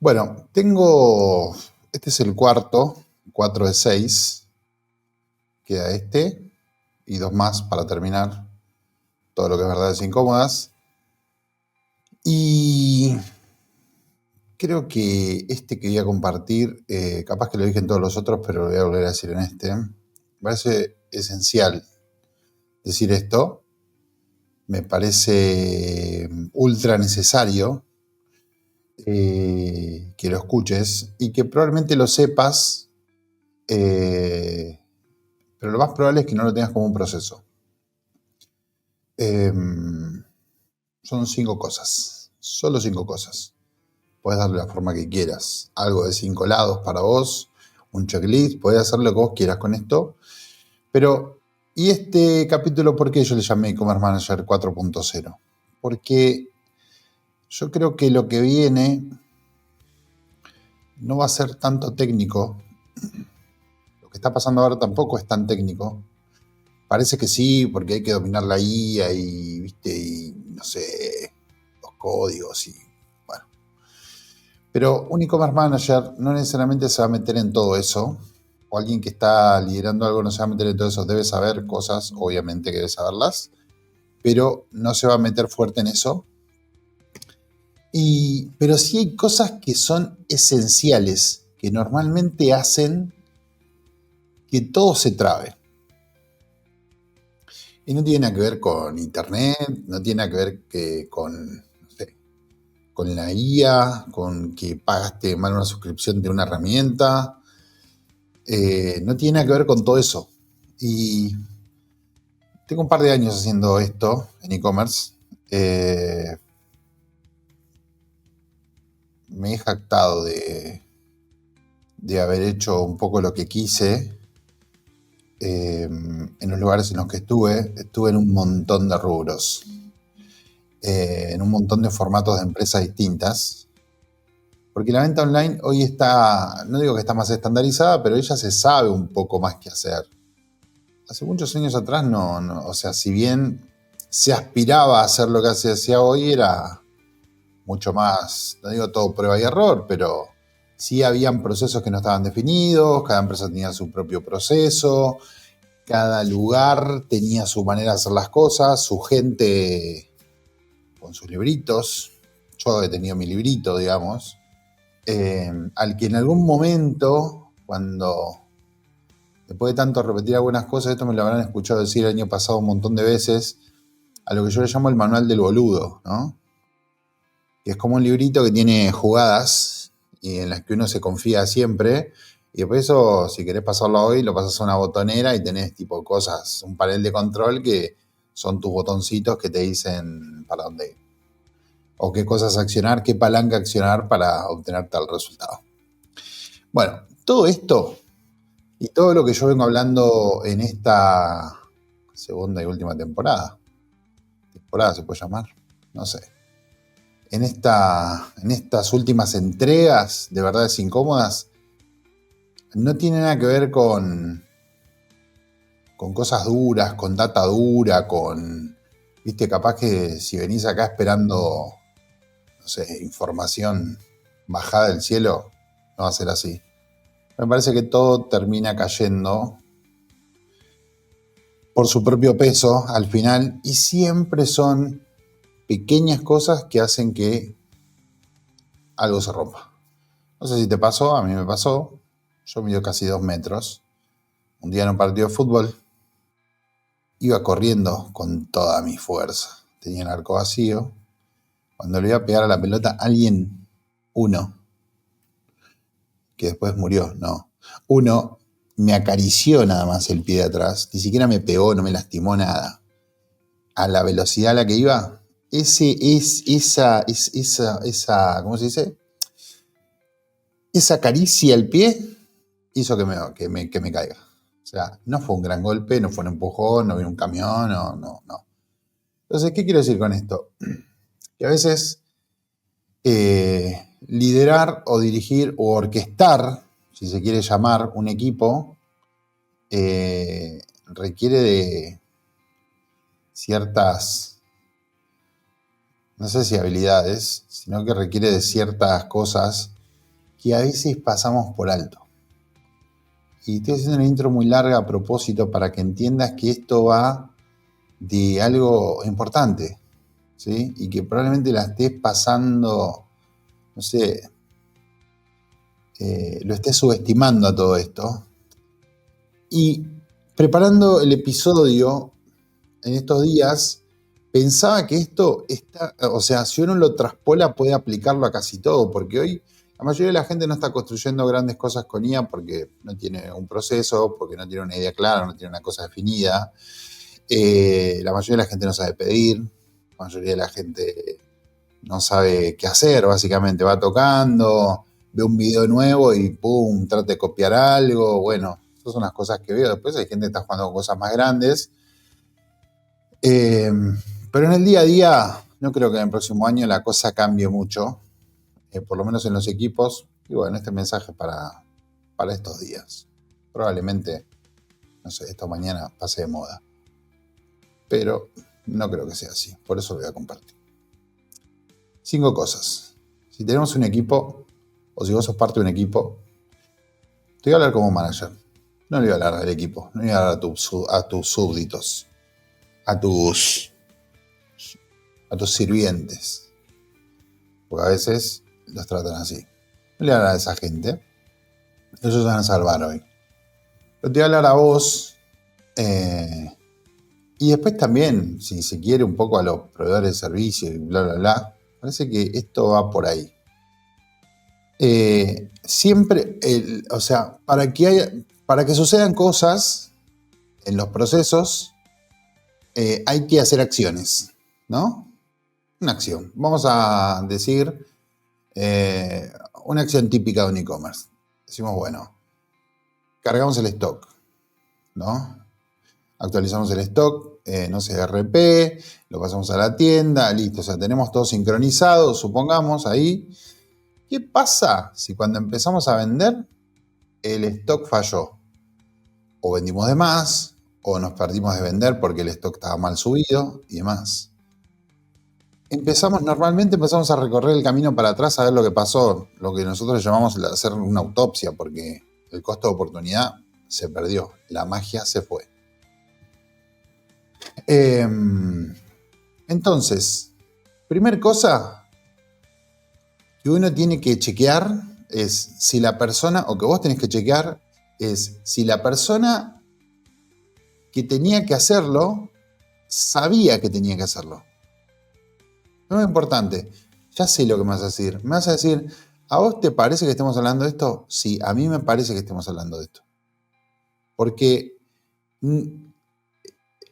Bueno, este es el cuarto, 4 de 6, queda este y dos más para terminar todo lo que es verdades incómodas. Y creo que este que voy a compartir, capaz que lo dije en todos los otros, pero lo voy a volver a decir en este. Me parece esencial decir esto, me parece ultra necesario que lo escuches y que probablemente lo sepas, pero lo más probable es que no lo tengas como un proceso. Son 5 cosas, solo 5 cosas. Puedes darle la forma que quieras, algo de 5 lados para vos, un checklist, puedes hacer lo que vos quieras con esto. Pero, ¿y este capítulo por qué yo le llamé E-Commerce Manager 4.0? Porque yo creo que lo que viene no va a ser tanto técnico. Lo que está pasando ahora tampoco es tan técnico. Parece que sí, porque hay que dominar la IA y, ¿viste? Y no sé, los códigos y bueno. Pero un e-commerce manager no necesariamente se va a meter en todo eso. O alguien que está liderando algo no se va a meter en todo eso. Debe saber cosas, obviamente que debe saberlas, pero no se va a meter fuerte en eso. Pero sí hay cosas que son esenciales, que normalmente hacen que todo se trabe. Y no tiene nada que ver con internet, no tiene nada que ver con, no sé, con la IA, con que pagaste mal una suscripción de una herramienta. No tiene nada que ver con todo eso. Y tengo un par de años haciendo esto en e-commerce. Me he jactado de haber hecho un poco lo que quise. En los lugares en los que estuve en un montón de rubros, en un montón de formatos de empresas distintas, porque la venta online hoy está, no digo que está más estandarizada, pero ella se sabe un poco más qué hacer. Hace muchos años atrás no, o sea, si bien se aspiraba a hacer lo que se hacía hoy, era mucho más, no digo todo prueba y error, pero sí habían procesos que no estaban definidos, cada empresa tenía su propio proceso, cada lugar tenía su manera de hacer las cosas, su gente con sus libritos. Yo he tenido mi librito, digamos, al que en algún momento, cuando después de tanto repetir algunas cosas, esto me lo habrán escuchado decir el año pasado un montón de veces, a lo que yo le llamo el manual del boludo, ¿no? Que es como un librito que tiene jugadas y en las que uno se confía siempre. Y después eso, si querés pasarlo hoy, lo pasas a una botonera y tenés tipo cosas, un panel de control que son tus botoncitos que te dicen para dónde ir. O qué cosas accionar, qué palanca accionar para obtener tal resultado. Bueno, todo esto y todo lo que yo vengo hablando en esta segunda y última temporada se puede llamar, no sé. En estas últimas entregas de verdades incómodas, no tiene nada que ver con cosas duras, con data dura, viste, capaz que si venís acá esperando, no sé, información bajada del cielo, no va a ser así. Me parece que todo termina cayendo por su propio peso al final y siempre son pequeñas cosas que hacen que algo se rompa. No sé si te pasó, a mí me pasó. Yo mido casi 2 metros. Un día en un partido de fútbol iba corriendo con toda mi fuerza. Tenía el arco vacío. Cuando le iba a pegar a la pelota, uno, que después murió, no. Uno me acarició nada más el pie de atrás. Ni siquiera me pegó, no me lastimó nada. A la velocidad a la que iba, esa, ¿cómo se dice? Esa caricia al pie hizo que me caiga. O sea, no fue un gran golpe, no fue un empujón, no vino un camión, no. Entonces, ¿qué quiero decir con esto? Que a veces liderar o dirigir o orquestar, si se quiere llamar, un equipo, requiere de ciertas, no sé si habilidades, sino que requiere de ciertas cosas que a veces pasamos por alto. Y estoy haciendo una intro muy larga a propósito para que entiendas que esto va de algo importante, ¿sí? Y que probablemente la estés pasando, no sé, lo estés subestimando a todo esto. Y preparando el episodio en estos días, pensaba que esto está, o sea, si uno lo traspola puede aplicarlo a casi todo, porque hoy la mayoría de la gente no está construyendo grandes cosas con IA porque no tiene un proceso, porque no tiene una idea clara, no tiene una cosa definida. La mayoría de la gente no sabe pedir, la mayoría de la gente no sabe qué hacer, básicamente va tocando, ve un video nuevo y pum, trata de copiar algo. Bueno, esas son las cosas que veo. Después hay gente que está jugando con cosas más grandes. Pero en el día a día, no creo que en el próximo año la cosa cambie mucho, por lo menos en los equipos. Y bueno, este mensaje para estos días. Probablemente, no sé, esto mañana pase de moda. Pero no creo que sea así. Por eso lo voy a compartir. 5 cosas. Si tenemos un equipo, o si vos sos parte de un equipo, te voy a hablar como manager. No le voy a hablar al equipo, no le voy a hablar a tus súbditos, a tus sirvientes. Porque a veces los tratan así. No le voy a hablar a esa gente. Ellos van a salvar hoy. Pero te voy a hablar a vos. Y después también, si se quiere, un poco a los proveedores de servicios y bla, bla, bla. Parece que esto va por ahí. Siempre, o sea, para que sucedan cosas en los procesos, hay que hacer acciones, ¿no? Una acción. Vamos a decir una acción típica de un e-commerce. Decimos, bueno, cargamos el stock, ¿no? Actualizamos el stock, no sé, RP, lo pasamos a la tienda, listo. O sea, tenemos todo sincronizado, supongamos, ahí. ¿Qué pasa si cuando empezamos a vender el stock falló? O vendimos de más, o nos perdimos de vender porque el stock estaba mal subido y demás. Normalmente empezamos a recorrer el camino para atrás a ver lo que pasó, lo que nosotros llamamos hacer una autopsia, porque el costo de oportunidad se perdió, la magia se fue. Entonces, primer cosa que uno tiene que chequear es si la persona, o que vos tenés que chequear, es si la persona que tenía que hacerlo sabía que tenía que hacerlo. No es importante. Ya sé lo que me vas a decir. Me vas a decir, ¿a vos te parece que estemos hablando de esto? Sí, a mí me parece que estemos hablando de esto. Porque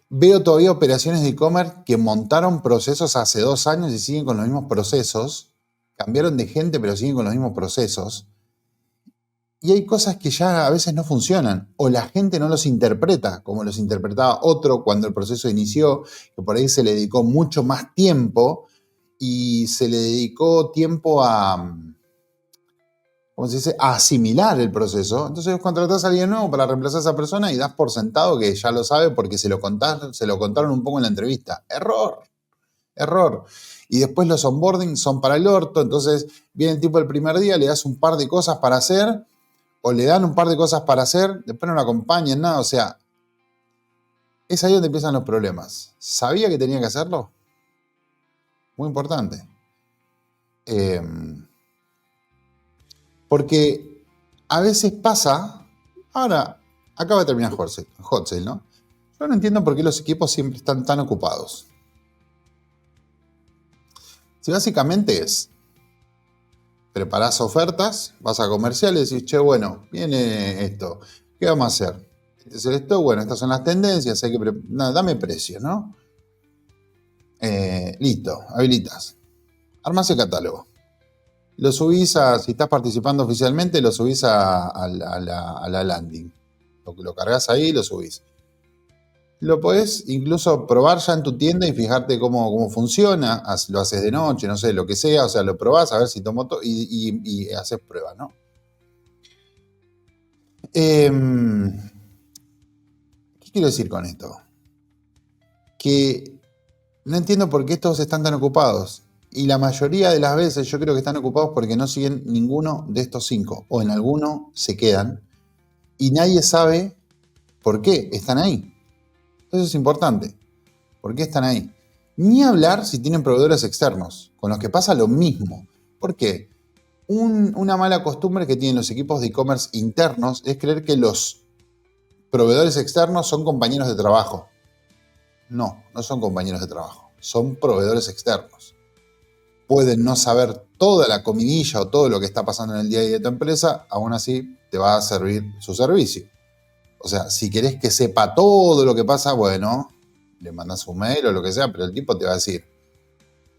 veo todavía operaciones de e-commerce que montaron procesos hace 2 años y siguen con los mismos procesos. Cambiaron de gente, pero siguen con los mismos procesos. Y hay cosas que ya a veces no funcionan, o la gente no los interpreta como los interpretaba otro cuando el proceso inició, que por ahí se le dedicó mucho más tiempo y se le dedicó tiempo a, ¿cómo se dice?, a asimilar el proceso. Entonces contratás a alguien nuevo para reemplazar a esa persona y das por sentado que ya lo sabe porque se lo contaron un poco en la entrevista. Error. Y después los onboarding son para el orto, entonces viene el tipo el primer día, le das un par de cosas para hacer, o le dan un par de cosas para hacer, después no lo acompañan, nada, o sea, es ahí donde empiezan los problemas. ¿Sabía que tenía que hacerlo? Muy importante. Porque a veces pasa, ahora, acaba de terminar Hot Sale, ¿no? Yo no entiendo por qué los equipos siempre están tan ocupados. Si básicamente es, preparás ofertas, vas a comerciales y decís, che, bueno, viene esto, ¿qué vamos a hacer? Este es esto, bueno, estas son las tendencias, hay que dame precios, ¿no? Listo, habilitas. Armás el catálogo. Lo subís si estás participando oficialmente, lo subís a la landing. Lo cargas ahí y lo subís. Lo podés incluso probar ya en tu tienda y fijarte cómo funciona. Lo haces de noche, no sé, lo que sea. O sea, lo probás a ver si tomó todo y haces pruebas, ¿no? ¿Qué quiero decir con esto? Que no entiendo por qué todos están tan ocupados. Y la mayoría de las veces yo creo que están ocupados porque no siguen ninguno de estos 5, o en alguno se quedan, y nadie sabe por qué están ahí. Eso es importante. ¿Por qué están ahí? Ni hablar si tienen proveedores externos, con los que pasa lo mismo. ¿Por qué? Una mala costumbre que tienen los equipos de e-commerce internos es creer que los proveedores externos son compañeros de trabajo. No, no son compañeros de trabajo, son proveedores externos. Pueden no saber toda la comidilla o todo lo que está pasando en el día a día de tu empresa, aún así te va a servir su servicio. O sea, si querés que sepa todo lo que pasa, bueno, le mandas un mail o lo que sea, pero el tipo te va a decir,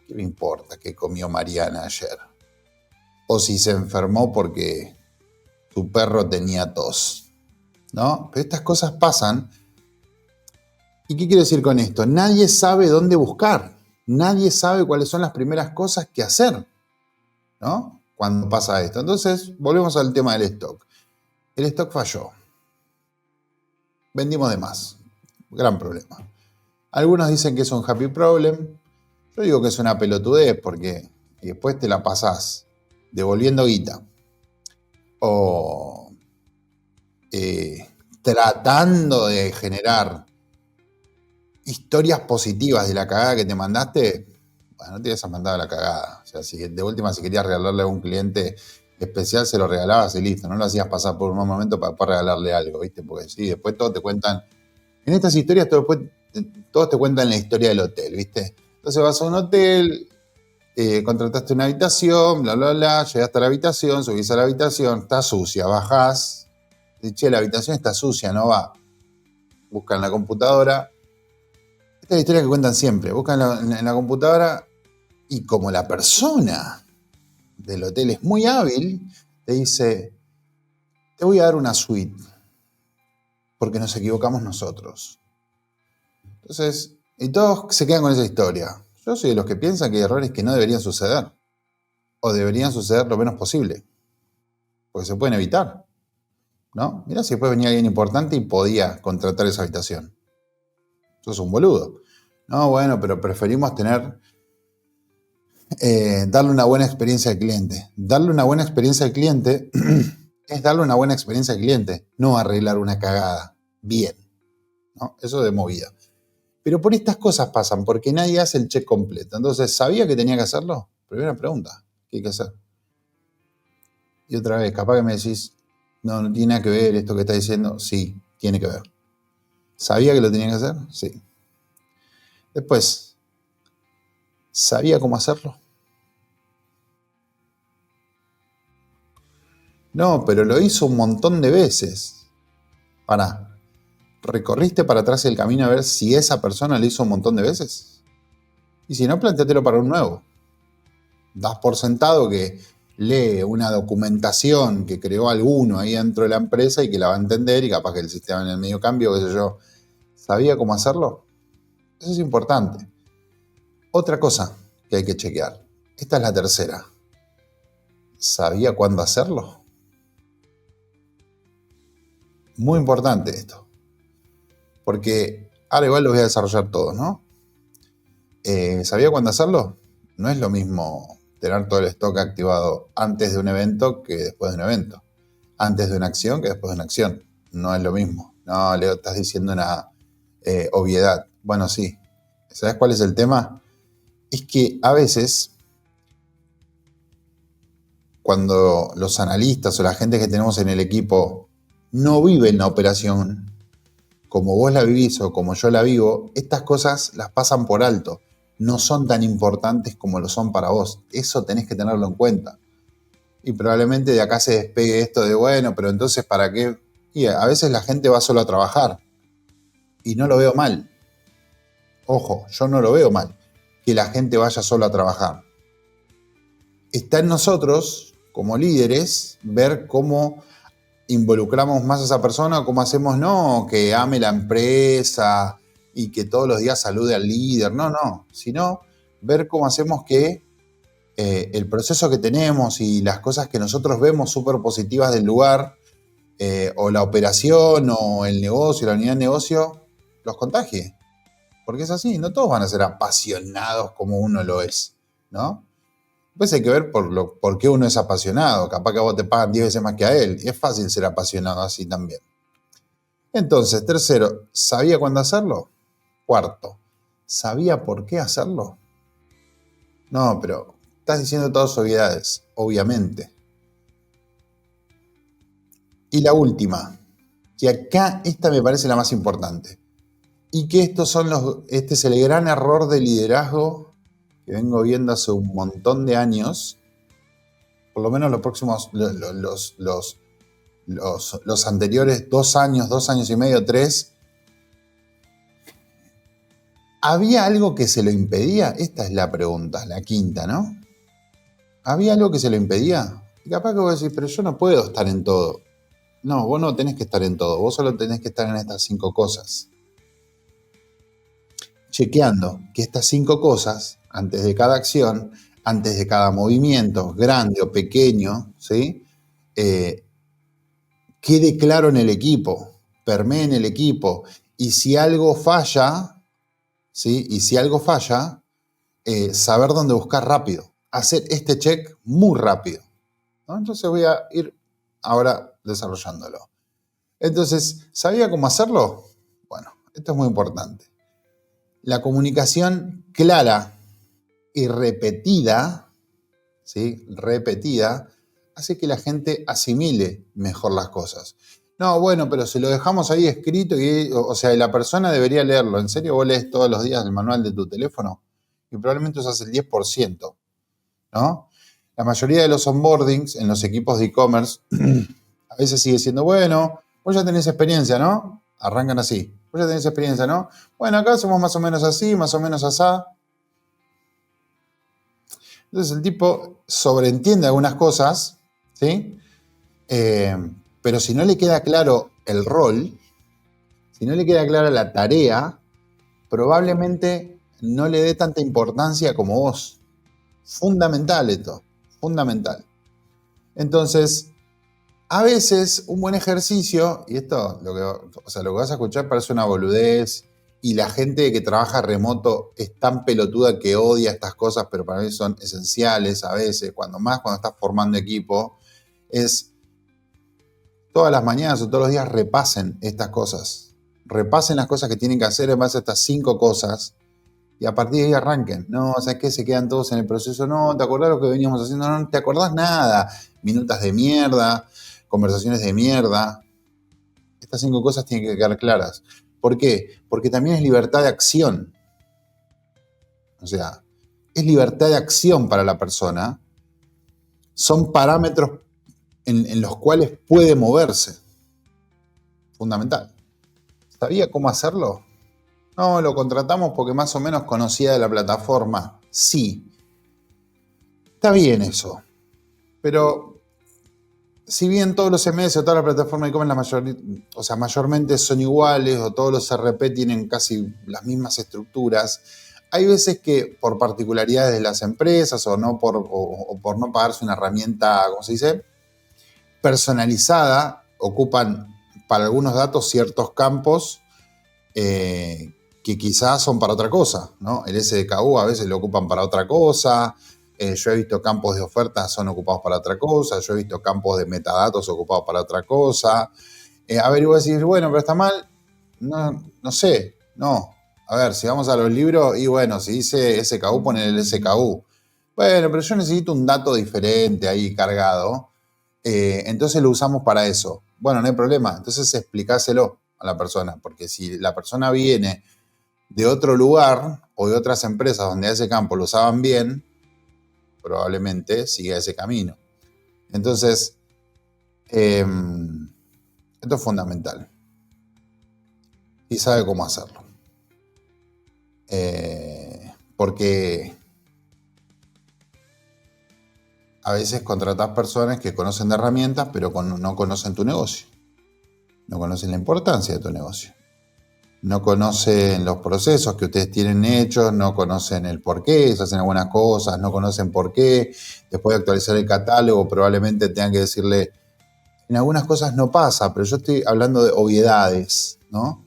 ¿qué me importa qué comió Mariana ayer? O si se enfermó porque su perro tenía tos, ¿no? Pero estas cosas pasan. ¿Y qué quiero decir con esto? Nadie sabe dónde buscar. Nadie sabe cuáles son las primeras cosas que hacer, ¿no? Cuando pasa esto. Entonces, volvemos al tema del stock. El stock falló. Vendimos de más. Gran problema. Algunos dicen que es un happy problem. Yo digo que es una pelotudez porque después te la pasás devolviendo guita o tratando de generar historias positivas de la cagada que te mandaste. Bueno, no te hubieras mandado la cagada. O sea, si de última, si querías regalarle a un cliente especial, se lo regalabas y listo. No lo hacías pasar por un mal momento para regalarle algo, ¿viste? Porque sí, después todos te cuentan. En estas historias, todos te cuentan la historia del hotel, ¿viste? Entonces vas a un hotel, contrataste una habitación, bla, bla, bla, llegaste a la habitación, subís a la habitación, está sucia, bajás, che, la habitación está sucia, no va. Buscan la computadora. Esta es la historia que cuentan siempre. Buscan en la computadora y como la persona del hotel es muy hábil, te dice, te voy a dar una suite porque nos equivocamos nosotros. Entonces, y todos se quedan con esa historia. Yo soy de los que piensan que hay errores que no deberían suceder o deberían suceder lo menos posible porque se pueden evitar, ¿no? Mirá si después venía alguien importante y podía contratar esa habitación. Sos un boludo. No, bueno, pero preferimos darle una buena experiencia al cliente. Darle una buena experiencia al cliente es darle una buena experiencia al cliente, no arreglar una cagada. Bien, ¿no? Eso de movida. Pero por estas cosas pasan, porque nadie hace el check completo. Entonces, ¿sabía que tenía que hacerlo? Primera pregunta, ¿qué hay que hacer? Y otra vez, capaz que me decís, no tiene nada que ver esto que estás diciendo. Sí, tiene que ver. ¿Sabía que lo tenía que hacer? Sí. Después, ¿sabía cómo hacerlo? No, pero lo hizo un montón de veces. ¿Recorriste para atrás el camino a ver si esa persona lo hizo un montón de veces? Y si no, plantéatelo para un nuevo. Das por sentado que lee una documentación que creó alguno ahí dentro de la empresa y que la va a entender y capaz que el sistema en el medio cambio, qué sé yo, ¿sabía cómo hacerlo? Eso es importante. Otra cosa que hay que chequear. Esta es la tercera. ¿Sabía cuándo hacerlo? Muy importante esto. Porque ahora igual lo voy a desarrollar todos, ¿no? ¿Sabía cuándo hacerlo? No es lo mismo tener todo el stock activado antes de un evento que después de un evento. Antes de una acción que después de una acción. No es lo mismo. No, Leo, estás diciendo una obviedad. Bueno, sí. ¿Sabes cuál es el tema? Es que a veces, cuando los analistas o la gente que tenemos en el equipo no viven la operación como vos la vivís o como yo la vivo, estas cosas las pasan por alto. No son tan importantes como lo son para vos. Eso tenés que tenerlo en cuenta. Y probablemente de acá se despegue esto de, bueno, pero entonces ¿para qué? Y a veces la gente va solo a trabajar. Y no lo veo mal. Ojo, yo no lo veo mal que la gente vaya solo a trabajar. Está en nosotros, como líderes, ver cómo involucramos más a esa persona, cómo hacemos, no, que ame la empresa y que todos los días salude al líder, no, sino ver cómo hacemos que el proceso que tenemos y las cosas que nosotros vemos súper positivas del lugar, o la operación, o el negocio, la unidad de negocio, los contagie. Porque es así, no todos van a ser apasionados como uno lo es, ¿no? Pues hay que ver por qué uno es apasionado. Capaz que a vos te pagan 10 veces más que a él. Y es fácil ser apasionado así también. Entonces, tercero, ¿sabía cuándo hacerlo? Cuarto, ¿sabía por qué hacerlo? No, pero estás diciendo todas obviedades, obviamente. Y la última, que acá esta me parece la más importante. Y que este es el gran error de liderazgo que vengo viendo hace un montón de años, por lo menos los próximos, los anteriores 2 años y medio, 3. ¿Había algo que se lo impedía? Esta es la pregunta, la quinta, ¿no? ¿Había algo que se lo impedía? Y capaz que vos decís, pero yo no puedo estar en todo. No, vos no tenés que estar en todo, vos solo tenés que estar en estas 5 cosas. Chequeando que estas 5 cosas, antes de cada acción, antes de cada movimiento, grande o pequeño, ¿sí? Quede claro en el equipo, permee en el equipo. Y si algo falla, ¿sí? Saber dónde buscar rápido. Hacer este check muy rápido, ¿no? Entonces voy a ir ahora desarrollándolo. Entonces, ¿sabía cómo hacerlo? Bueno, esto es muy importante. La comunicación clara y repetida, ¿sí? Repetida, hace que la gente asimile mejor las cosas. No, bueno, pero si lo dejamos ahí escrito, o sea, la persona debería leerlo. ¿En serio vos lees todos los días el manual de tu teléfono? Y probablemente usas el 10%, ¿no? La mayoría de los onboardings en los equipos de e-commerce a veces sigue siendo, bueno, vos ya tenés experiencia, ¿no? Arrancan así. Vos ya tenés experiencia, ¿no? Bueno, acá somos más o menos así, más o menos asá. Entonces el tipo sobreentiende algunas cosas, ¿sí? Pero si no le queda claro el rol, si no le queda clara la tarea, probablemente no le dé tanta importancia como vos. Fundamental esto, fundamental. Entonces, a veces un buen ejercicio, y esto, lo que vas a escuchar parece una boludez, y la gente que trabaja remoto es tan pelotuda que odia estas cosas, pero para mí son esenciales a veces, cuando estás formando equipo, es todas las mañanas o todos los días repasen estas cosas. Repasen las cosas que tienen que hacer en base a estas 5 cosas, y a partir de ahí arranquen. No, o sea, que se quedan todos en el proceso. No, ¿te acordás lo que veníamos haciendo? No, no te acordás nada. Minutas de mierda, conversaciones de mierda. Estas 5 cosas tienen que quedar claras. ¿Por qué? Porque también es libertad de acción. O sea, es libertad de acción para la persona. Son parámetros en los cuales puede moverse. Fundamental. ¿Sabía cómo hacerlo? No, lo contratamos porque más o menos conocía de la plataforma. Sí. Está bien eso. Pero si bien todos los CMS o todas las plataformas de e-commerce, mayormente son iguales o todos los CRP tienen casi las mismas estructuras, hay veces que por particularidades de las empresas o por no pagarse una herramienta, ¿cómo se dice?, personalizada, ocupan para algunos datos ciertos campos que quizás son para otra cosa, ¿no? El SDKU a veces lo ocupan para otra cosa. Yo he visto campos de ofertas son ocupados para otra cosa, yo he visto campos de metadatos ocupados para otra cosa. A ver, y vos decís, bueno, pero está mal. No sé, no. A ver, si vamos a los libros, y bueno, si dice SKU, pone el SKU. Bueno, pero yo necesito un dato diferente ahí cargado. Entonces lo usamos para eso. Bueno, no hay problema. Entonces explicáselo a la persona, porque si la persona viene de otro lugar o de otras empresas donde a ese campo lo usaban bien, probablemente siga ese camino. Entonces, esto es fundamental. Y sabe cómo hacerlo. Porque a veces contratás personas que conocen de herramientas, pero no conocen tu negocio. No conocen la importancia de tu negocio. No conocen los procesos que ustedes tienen hechos, no conocen el por qué se hacen algunas cosas, no conocen por qué. Después de actualizar el catálogo, probablemente tengan que decirle, en algunas cosas no pasa, pero yo estoy hablando de obviedades, ¿no?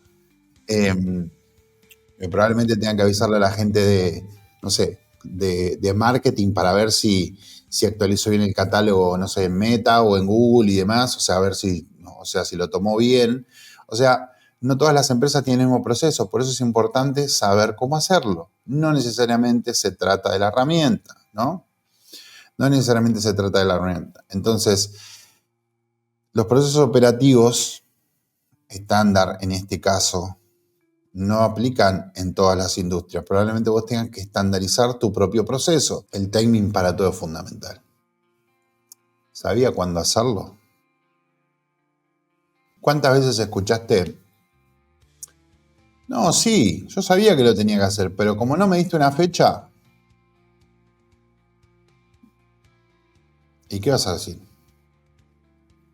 Probablemente tengan que avisarle a la gente de, no sé, de marketing para ver si actualizó bien el catálogo, no sé, en Meta o en Google y demás, o sea, a ver si, o sea, si lo tomó bien. O sea, no todas las empresas tienen el mismo proceso, por eso es importante saber cómo hacerlo. No necesariamente se trata de la herramienta, ¿no? No necesariamente se trata de la herramienta. Entonces, los procesos operativos estándar, en este caso, no aplican en todas las industrias. Probablemente vos tengas que estandarizar tu propio proceso. El timing para todo es fundamental. ¿Sabía cuándo hacerlo? ¿Cuántas veces escuchaste? No, sí, yo sabía que lo tenía que hacer, pero como no me diste una fecha, ¿y qué vas a decir?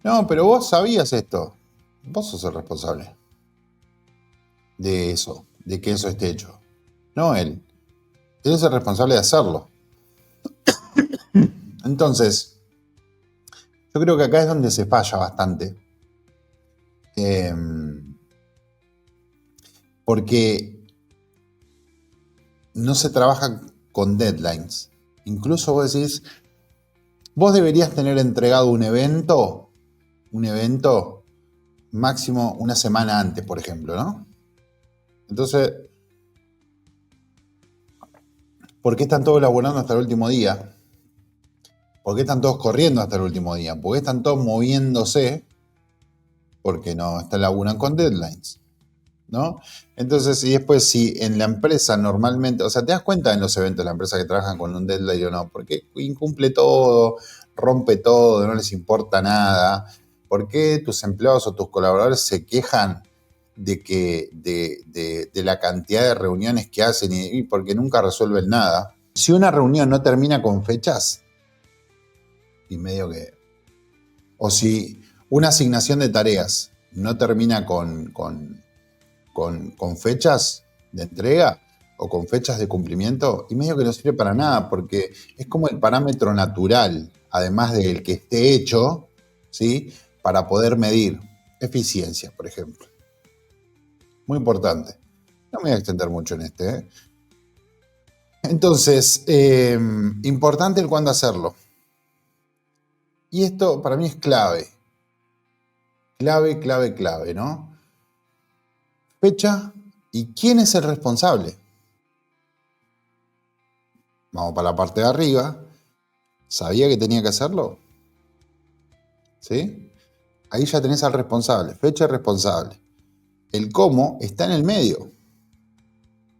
No, pero vos sabías esto. Vos sos el responsable de eso, de que eso esté hecho. No él. Él es el responsable de hacerlo. Entonces, yo creo que acá es donde se falla bastante. Porque no se trabaja con deadlines. Incluso vos decís, vos deberías tener entregado un evento máximo una semana antes, por ejemplo, ¿no? Entonces, ¿por qué están todos laburando hasta el último día? ¿Por qué están todos corriendo hasta el último día? ¿Por qué están todos moviéndose? Porque no están laburando con deadlines, ¿no? Entonces, y después si en la empresa normalmente, o sea, te das cuenta en los eventos de la empresa que trabajan con un deadline o no, porque incumple todo, rompe todo, no les importa nada. ¿Por qué tus empleados o tus colaboradores se quejan de que de la cantidad de reuniones que hacen y porque nunca resuelven nada? Si una reunión no termina con fechas, y medio que... O si una asignación de tareas no termina con fechas de entrega o con fechas de cumplimiento, y medio que no sirve para nada, porque es como el parámetro natural, además del que esté hecho, ¿sí? Para poder medir eficiencia, por ejemplo. Muy importante. No me voy a extender mucho en este, ¿eh? Entonces, importante el cuándo hacerlo. Y esto para mí es clave. Clave, ¿no? Fecha y quién es el responsable. Vamos para la parte de arriba. ¿Sabía que tenía que hacerlo? ¿Sí? Ahí ya tenés al responsable, fecha y responsable. El cómo está en el medio.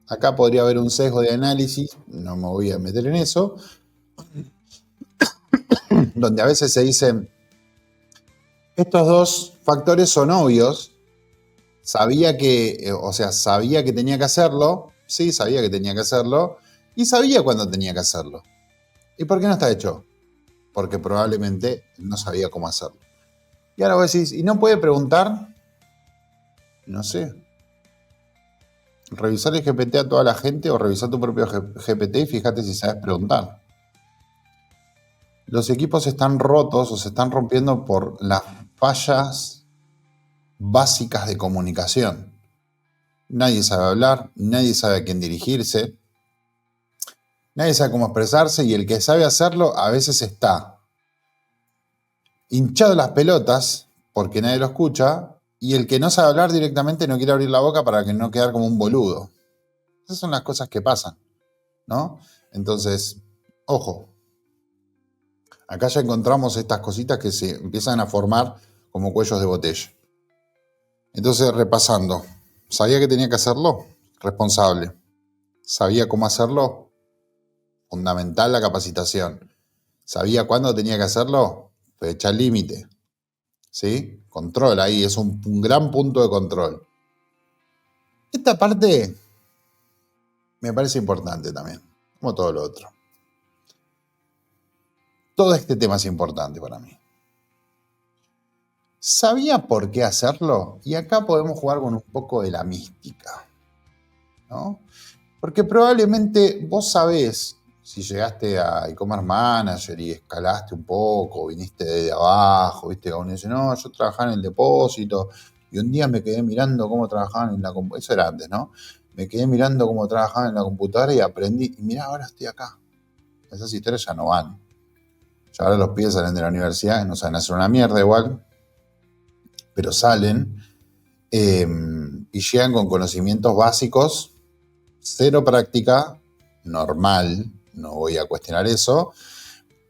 Acá podría haber un sesgo de análisis, no me voy a meter en eso, donde a veces se dicen, estos dos factores son obvios, sabía que, sabía que tenía que hacerlo, sí, sabía que tenía que hacerlo, y sabía cuándo tenía que hacerlo. ¿Y por qué no está hecho? Porque probablemente no sabía cómo hacerlo. Y ahora vos decís, ¿y no puede preguntar? No sé. Revisar el GPT a toda la gente o revisar tu propio GPT y fíjate si sabes preguntar. Los equipos están rotos o se están rompiendo por las fallas básicas de comunicación. Nadie sabe hablar, nadie sabe a quién dirigirse, nadie sabe cómo expresarse y el que sabe hacerlo a veces está hinchado las pelotas porque nadie lo escucha y el que no sabe hablar directamente no quiere abrir la boca para que no quedar como un boludo. Esas son las cosas que pasan, ¿no? Entonces, ojo, acá ya encontramos estas cositas que se empiezan a formar como cuellos de botella. Entonces, repasando, ¿sabía que tenía que hacerlo? Responsable. ¿Sabía cómo hacerlo? Fundamental la capacitación. ¿Sabía cuándo tenía que hacerlo? Fecha límite. ¿Sí? Control ahí, es un gran punto de control. Esta parte me parece importante también, como todo lo otro. Todo este tema es importante para mí. ¿Sabía por qué hacerlo? Y acá podemos jugar con un poco de la mística, ¿no? Porque probablemente vos sabés, si llegaste a e-commerce manager y escalaste un poco, viniste de abajo, viste, uno dice, no, yo trabajaba en el depósito y un día me quedé mirando cómo trabajaban en la... Eso era antes, ¿no? me quedé mirando cómo trabajaban en la computadora y aprendí. Y mirá, ahora estoy acá. Esas historias ya no van. Ya ahora los pibes salen de la universidad y no saben hacer una mierda igual, pero salen y llegan con conocimientos básicos, cero práctica, normal, no voy a cuestionar eso,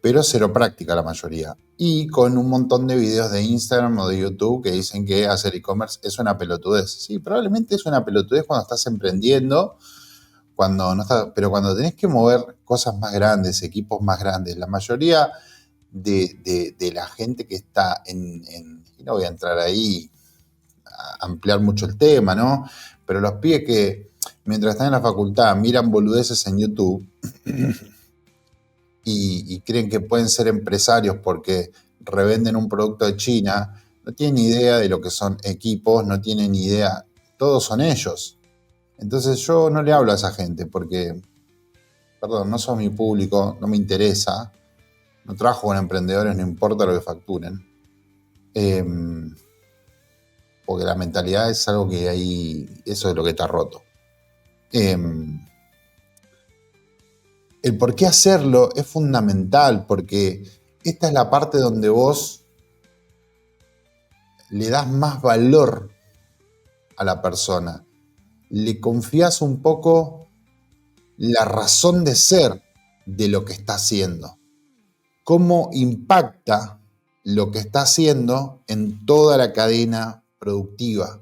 pero cero práctica la mayoría. Y con un montón de videos de Instagram o de YouTube que dicen que hacer e-commerce es una pelotudez. Sí, probablemente es una pelotudez cuando estás emprendiendo, cuando no estás, pero cuando tenés que mover cosas más grandes, equipos más grandes, la mayoría de la gente que está y no voy a entrar ahí a ampliar mucho el tema, ¿no? Pero los pibes que mientras están en la facultad miran boludeces en YouTube y creen que pueden ser empresarios porque revenden un producto de China, no tienen idea de lo que son equipos, no tienen idea, todos son ellos. Entonces yo no le hablo a esa gente porque, perdón, no son mi público, no me interesa, no trabajo con emprendedores, no importa lo que facturen. Porque la mentalidad es algo que ahí, eso es lo que está roto. El por qué hacerlo es fundamental, porque esta es la parte donde vos le das más valor a la persona, le confías un poco la razón de ser de lo que está haciendo, cómo impacta lo que está haciendo en toda la cadena productiva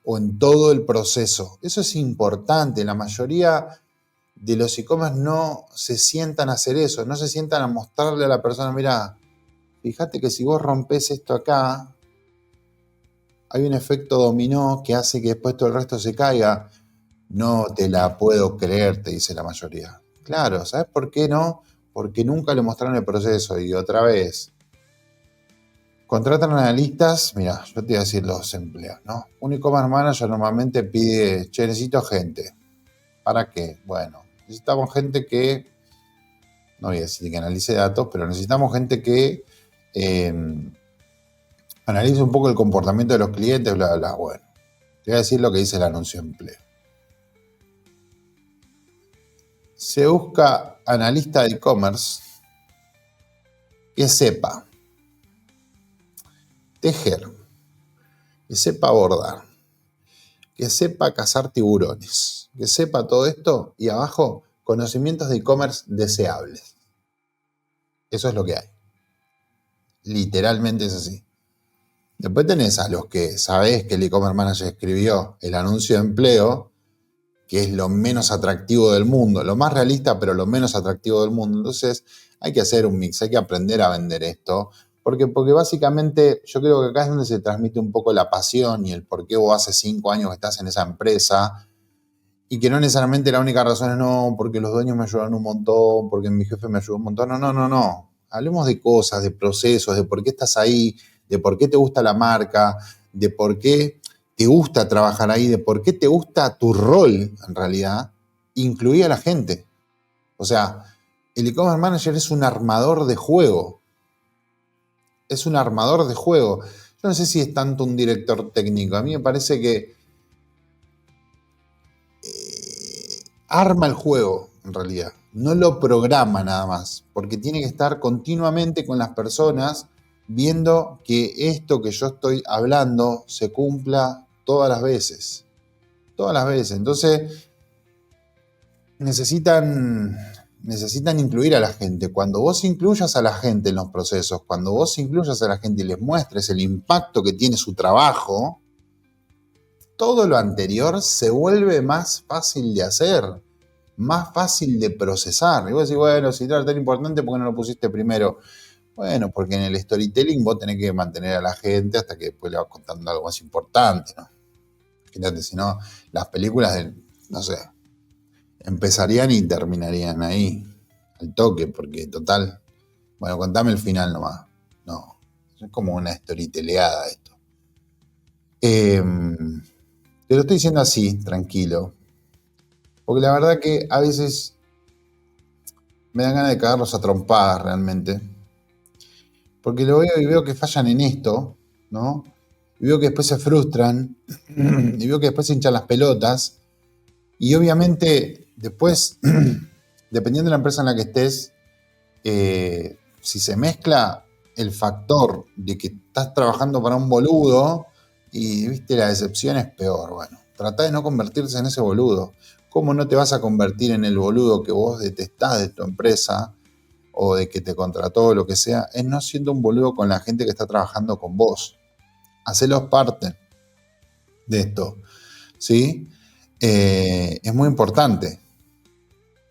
o en todo el proceso. Eso es importante. La mayoría de los e-commerce no se sientan a hacer eso, no se sientan a mostrarle a la persona, mira, fíjate que si vos rompes esto acá, hay un efecto dominó que hace que después todo el resto se caiga. No te la puedo creer, te dice la mayoría. Claro, ¿sabes por qué no? Porque nunca le mostraron el proceso. Y otra vez, contratan analistas, mira, yo te voy a decir los empleos, ¿no? Un e-commerce manager normalmente pide, che, necesito gente. ¿Para qué? Bueno, necesitamos gente que, no voy a decir que analice datos, pero necesitamos gente que analice un poco el comportamiento de los clientes, bla, bla, bla. Bueno, te voy a decir lo que dice el anuncio de empleo. Se busca analista de e-commerce que sepa tejer, que sepa bordar, que sepa cazar tiburones, que sepa todo esto y abajo conocimientos de e-commerce deseables. Eso es lo que hay. Literalmente es así. Después tenés a los que sabés que el e-commerce manager escribió el anuncio de empleo, que es lo menos atractivo del mundo, lo más realista, pero lo menos atractivo del mundo. Entonces hay que hacer un mix, hay que aprender a vender esto, porque básicamente yo creo que acá es donde se transmite un poco la pasión y el por qué vos hace 5 años que estás en esa empresa y que no necesariamente la única razón es no, porque los dueños me ayudaron un montón, porque mi jefe me ayudó un montón. No, no, no, no. Hablemos de cosas, de procesos, de por qué estás ahí, de por qué te gusta la marca, de por qué te gusta trabajar ahí, de por qué te gusta tu rol, en realidad, incluir a la gente. O sea, el e-commerce manager es un armador de juego. Es un armador de juego. Yo no sé si es tanto un director técnico. A mí me parece que arma el juego, en realidad. No lo programa nada más, porque tiene que estar continuamente con las personas viendo que esto que yo estoy hablando se cumpla todas las veces. Todas las veces. Entonces, necesitan incluir a la gente. Cuando vos incluyas a la gente en los procesos, cuando vos incluyas a la gente y les muestres el impacto que tiene su trabajo, todo lo anterior se vuelve más fácil de hacer, más fácil de procesar. Y vos decís, bueno, si era tan importante, ¿por qué no lo pusiste primero? Bueno, porque en el storytelling vos tenés que mantener a la gente hasta que después le vas contando algo más importante, ¿no? Fíjate, si no, las películas no sé, empezarían y terminarían ahí, al toque, porque total, bueno, contame el final nomás. No, es como una storyteleada esto. Te lo estoy diciendo así, tranquilo, porque la verdad que a veces me dan ganas de cagarlos a trompadas realmente, porque lo veo y veo que fallan en esto, ¿no? Y veo que después se frustran, y veo que después se hinchan las pelotas, Y obviamente, después, dependiendo de la empresa en la que estés, si se mezcla el factor de que estás trabajando para un boludo y viste la decepción es peor, bueno, trata de no convertirse en ese boludo. ¿Cómo no te vas a convertir en el boludo que vos detestás de tu empresa o de que te contrató o lo que sea? Es no siendo un boludo con la gente que está trabajando con vos. Hacelos parte de esto, ¿sí? Es muy importante,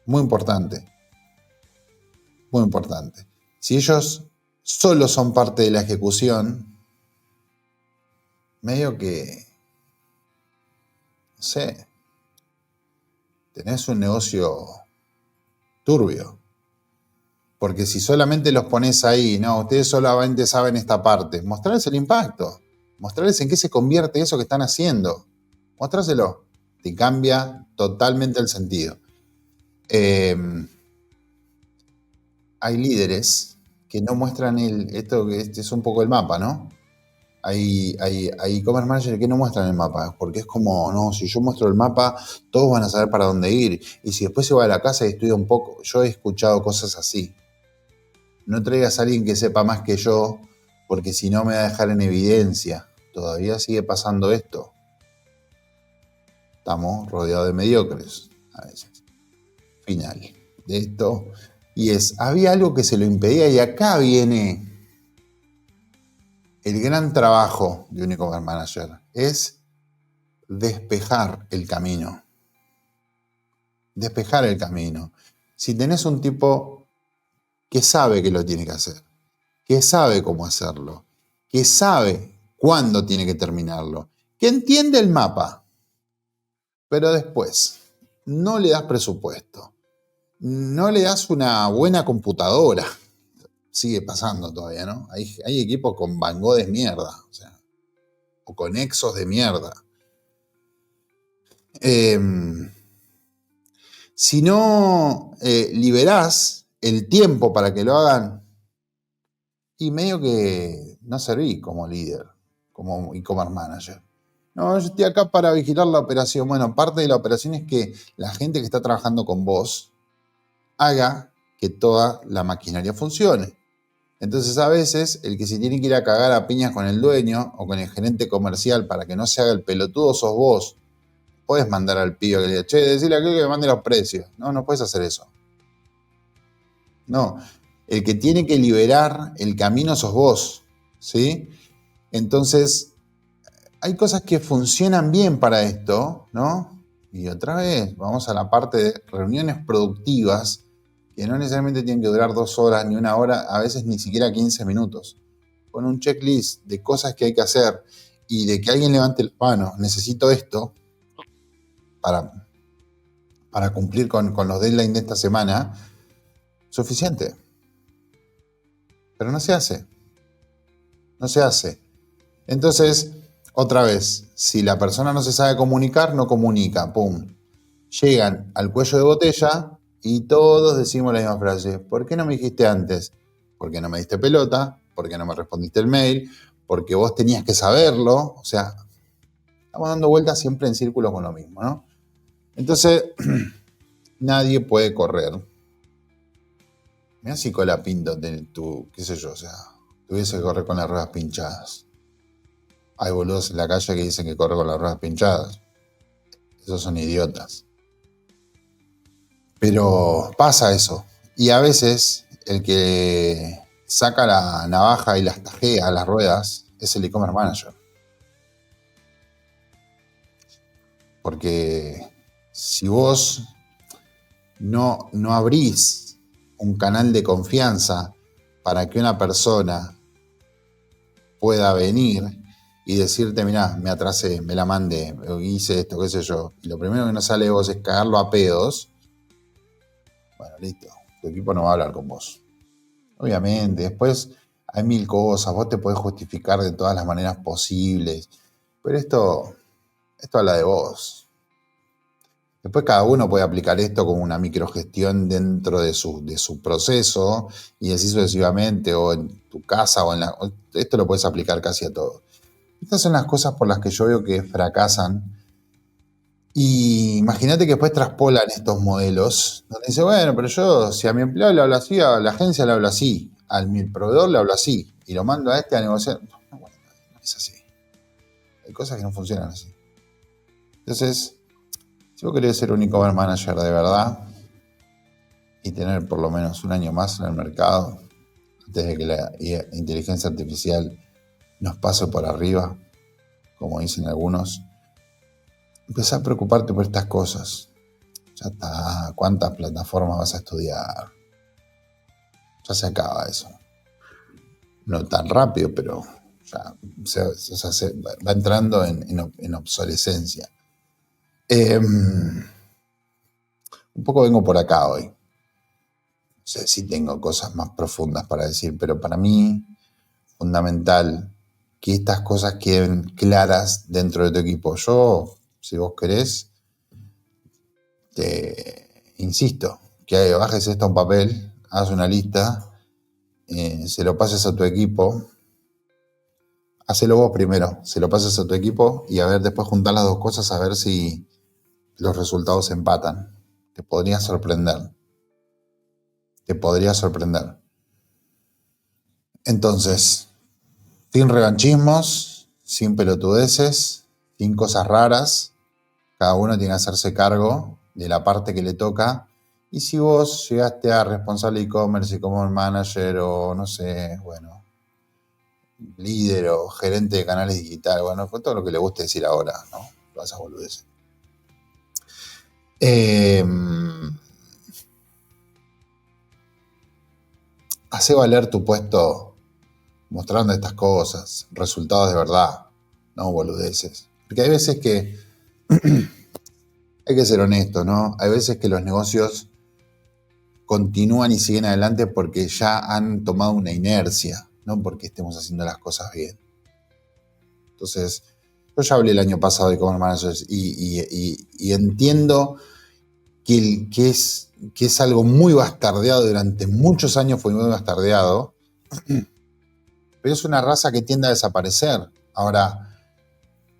muy importante, muy importante. Si ellos solo son parte de la ejecución, medio que, no sé, tenés un negocio turbio. Porque si solamente los pones ahí, no, ustedes solamente saben esta parte, mostrarles el impacto, mostrarles en qué se convierte eso que están haciendo, mostrárselo, te cambia totalmente el sentido. Hay líderes que no muestran esto que este es un poco el mapa, ¿no? Hay e-commerce managers que no muestran el mapa, porque es como, no, si yo muestro el mapa, todos van a saber para dónde ir. Y si después se va a la casa y estudia un poco, yo he escuchado cosas así. No traigas a alguien que sepa más que yo, porque si no me va a dejar en evidencia. Todavía sigue pasando esto. Estamos rodeados de mediocres, a veces. Final de esto. Y había algo que se lo impedía y acá viene el gran trabajo de un e-commerce manager. Es despejar el camino. Despejar el camino. Si tenés un tipo que sabe que lo tiene que hacer, que sabe cómo hacerlo, que sabe cuándo tiene que terminarlo, que entiende el mapa, pero después no le das presupuesto, no le das una buena computadora. Sigue pasando todavía, ¿no? Hay equipos con Van Gogh de mierda, o con Exos de mierda. Si no liberás el tiempo para que lo hagan, y medio que no serví como líder, como e-commerce manager. No, yo estoy acá para vigilar la operación. Bueno, parte de la operación es que la gente que está trabajando con vos haga que toda la maquinaria funcione. Entonces, a veces, el que se tiene que ir a cagar a piñas con el dueño o con el gerente comercial para que no se haga el pelotudo sos vos. Puedes mandar al pibe que le diga, che, decirle a aquel que me mande los precios. No, no puedes hacer eso. No, el que tiene que liberar el camino sos vos, ¿sí? Entonces, hay cosas que funcionan bien para esto, ¿no? Y otra vez, vamos a la parte de reuniones productivas, que no necesariamente tienen que durar 2 horas ni 1 hora, a veces ni siquiera 15 minutos. Con un checklist de cosas que hay que hacer y de que alguien levante la mano, necesito esto para cumplir con los deadlines de esta semana, suficiente. Pero no se hace. No se hace. Entonces, otra vez, si la persona no se sabe comunicar, no comunica, pum. Llegan al cuello de botella y todos decimos la misma frase. ¿Por qué no me dijiste antes? Porque no me diste pelota, porque no me respondiste el mail, porque vos tenías que saberlo. O sea, estamos dando vueltas siempre en círculos con lo mismo, ¿no? Entonces, nadie puede correr. Mirá si Colapinto, qué sé yo, o sea, tuviese que correr con las ruedas pinchadas. Hay boludos en la calle que dicen que corre con las ruedas pinchadas. Esos son idiotas. Pero pasa eso. Y a veces el que saca la navaja y las tajea a las ruedas es el e-commerce manager. Porque si vos no abrís un canal de confianza para que una persona pueda venir y decirte, mirá, me atrasé, me la mandé, hice esto, qué sé yo, y lo primero que no sale de vos es cagarlo a pedos, bueno, listo, tu equipo no va a hablar con vos. Obviamente, después hay 1000 cosas, vos te podés justificar de todas las maneras posibles, pero esto habla de vos. Después cada uno puede aplicar esto como una microgestión dentro de su proceso y así sucesivamente, o en tu casa, esto lo puedes aplicar casi a todo. Estas son las cosas por las que yo veo que fracasan Y imagínate que después traspolan estos modelos, donde dice, bueno, pero yo, si a mi empleado le hablo así, a la agencia le hablo así, al mi proveedor le hablo así, y lo mando a este a negociar. No, bueno, no es así. Hay cosas que no funcionan así. Entonces, si vos querés ser un e-commerce manager de verdad y tener por lo menos un año más en el mercado, antes de que la inteligencia artificial nos pase por arriba, como dicen algunos, empezá a preocuparte por estas cosas. Ya está, ¿cuántas plataformas vas a estudiar? Ya se acaba eso. No tan rápido, pero ya va entrando en obsolescencia. Un poco vengo por acá hoy. No sé si tengo cosas más profundas para decir, pero para mí, fundamental que estas cosas queden claras dentro de tu equipo. Yo, si vos querés, te insisto, que bajes esto a un papel, hagas una lista, se lo pases a tu equipo. Hacelo vos primero, se lo pases a tu equipo y a ver, después juntar las dos cosas a ver si los resultados empatan. Te podría sorprender. Te podría sorprender. Entonces, sin revanchismos, sin pelotudeces, sin cosas raras. Cada uno tiene que hacerse cargo de la parte que le toca. Y si vos llegaste a responsable de e-commerce, e-commerce manager o no sé, bueno, líder o gerente de canales digitales, bueno, con todo lo que le guste decir ahora, ¿no? Todas esas boludeces. Hace valer tu puesto mostrando estas cosas, resultados de verdad, no boludeces. Porque hay veces que hay que ser honesto, ¿no? Hay veces que los negocios continúan y siguen adelante porque ya han tomado una inercia, no porque estemos haciendo las cosas bien. Entonces, yo ya hablé el año pasado de e-commerce managers y entiendo que es algo muy bastardeado, durante muchos años fue muy bastardeado, pero es una raza que tiende a desaparecer. Ahora,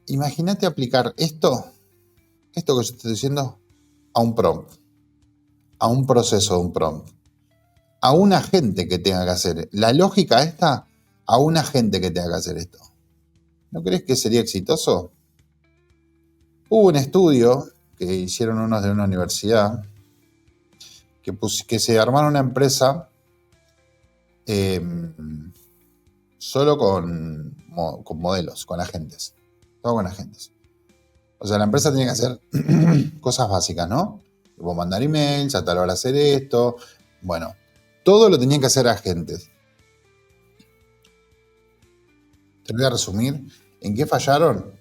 imagínate aplicar esto que yo estoy diciendo, a un prompt, a un proceso de un prompt, a un agente que tenga que hacer la lógica esta, a un agente que tenga que hacer esto. ¿No crees que sería exitoso? Hubo un estudio que hicieron unos de una universidad que se armaron una empresa solo con modelos, con agentes. Todo con agentes. O sea, la empresa tenía que hacer cosas básicas, ¿no? Tipo mandar emails, a tal hora hacer esto. Bueno, todo lo tenían que hacer agentes. Te voy a resumir. ¿En qué fallaron?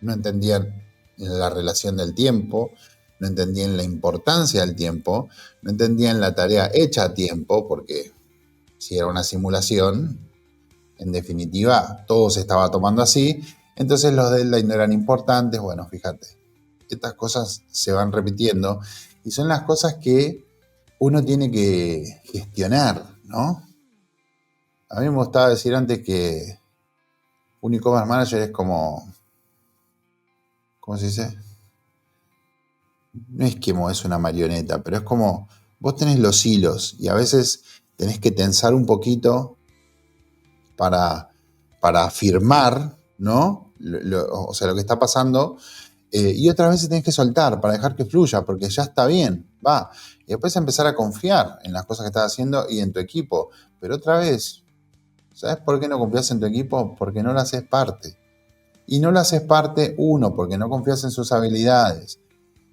No entendían la relación del tiempo, no entendían la importancia del tiempo, no entendían la tarea hecha a tiempo, porque si era una simulación, en definitiva, todo se estaba tomando así, entonces los deadlines no eran importantes. Bueno, fíjate, estas cosas se van repitiendo y son las cosas que uno tiene que gestionar, ¿no? A mí me gustaba decir antes que un e-commerce manager es como, ¿cómo se dice? No es que es una marioneta, pero es como, vos tenés los hilos y a veces tenés que tensar un poquito para afirmar, ¿no? O sea, lo que está pasando. Y otras veces tenés que soltar para dejar que fluya, porque ya está bien, va. Y después empezar a confiar en las cosas que estás haciendo y en tu equipo. Pero otra vez, ¿sabes por qué no confías en tu equipo? Porque no lo haces parte. Y no lo haces parte, uno, porque no confías en sus habilidades.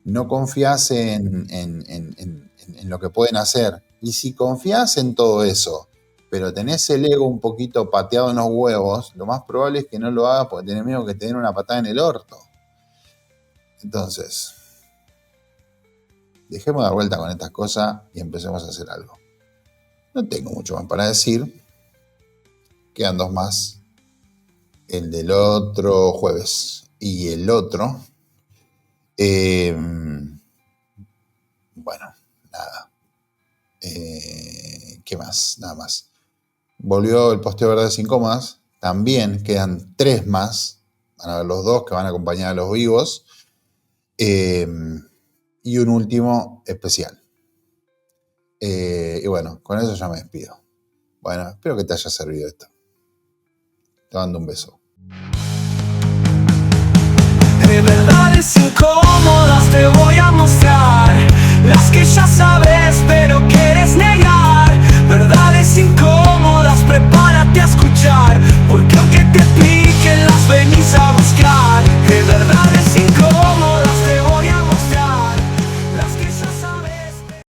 No confías en lo que pueden hacer. Y si confías en todo eso, pero tenés el ego un poquito pateado en los huevos, lo más probable es que no lo hagas porque tenés miedo que te den una patada en el orto. Entonces, dejemos de dar vuelta con estas cosas y empecemos a hacer algo. No tengo mucho más para decir. Quedan dos más. El del otro jueves y el otro. Bueno, nada. ¿Qué más? Nada más. Volvió el posteo de Verdades Incómodas. También quedan tres más. Van a ver los dos que van a acompañar a los vivos. Y un último especial. Y bueno, con eso ya me despido. Bueno, espero que te haya servido esto. Te mando un beso. De verdades incómodas te voy a